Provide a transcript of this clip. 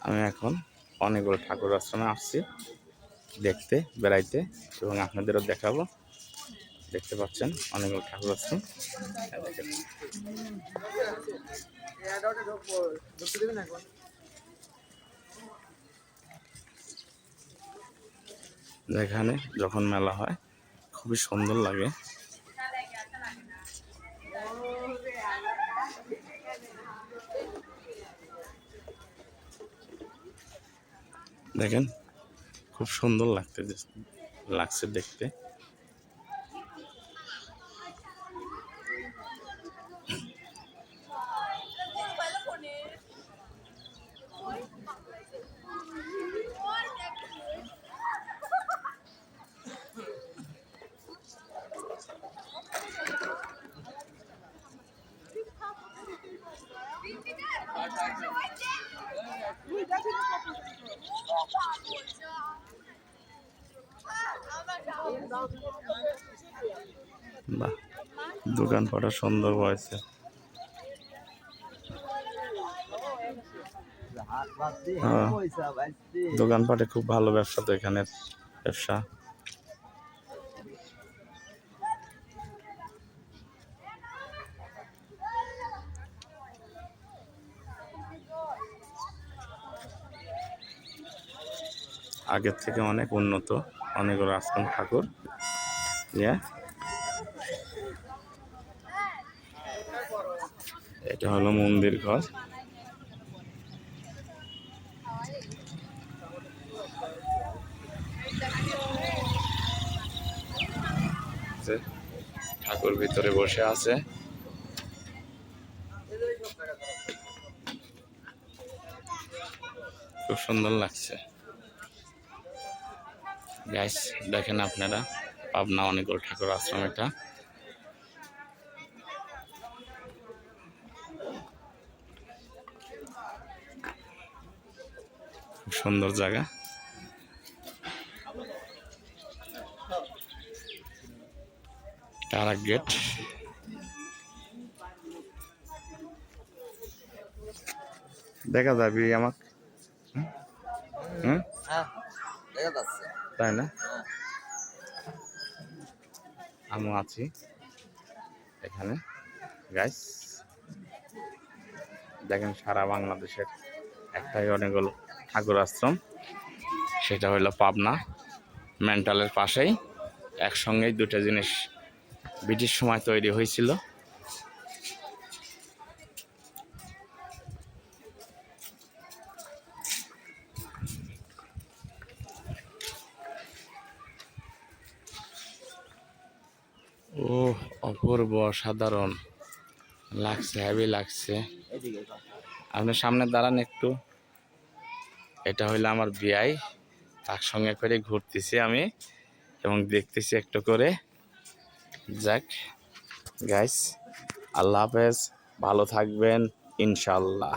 আমি এখন অনেকগুলো ঠাকুর আশ্রমে আসছি দেখতে বেড়াইতে এবং আপনাদেরও দেখাবো। দেখতে পাচ্ছেন অনেকগুলো ঠাকুর আশ্রম। এখানে যখন মেলা হয় খুবই সুন্দর লাগে। দেখেন খুব সুন্দর লাগছে দেখতে। বাহ, দোকানপাট সুন্দর হয়েছে। দোকানপাটে খুব ভালো ব্যবসা তো এখানের ব্যবসা। আগের থেকে অনেক উন্নত, অনেকগুলো আশ্রম ঠাকুর। এটা হলো মন্দির ঘর। ঠাকুর ভিতরে বসে আছে। খুব সুন্দর লাগছে গাইস, দেখেন আপনারা পাবনা অনেকগুলো ঠাকুর আশ্রম। এটা খুব সুন্দর জায়গা। আরেক গেট। দেখা যাবি আমাকে? তাই না? আমি আছি এখানে গাইস। দেখেন সারা বাংলাদেশের একটাই অনেকগুলো ঠাকুর আশ্রম, সেটা হলো পাবনা মেন্টালের পাশেই। একসঙ্গেই দুটো জিনিস ব্রিটিশ সময় তৈরি হয়েছিল। ও অপূর্ব, অসাধারণ লাগছে, হেভি লাগছে। আপনি সামনে দাঁড়ান একটু। এটা হইলো আমার বিয়াই, তার সঙ্গে করে ঘুরতেছি আমি এবং দেখতেছি একটু করে। যাক গাইস, আল্লাহ হাফেজ, ভালো থাকবেন ইনশাল্লাহ।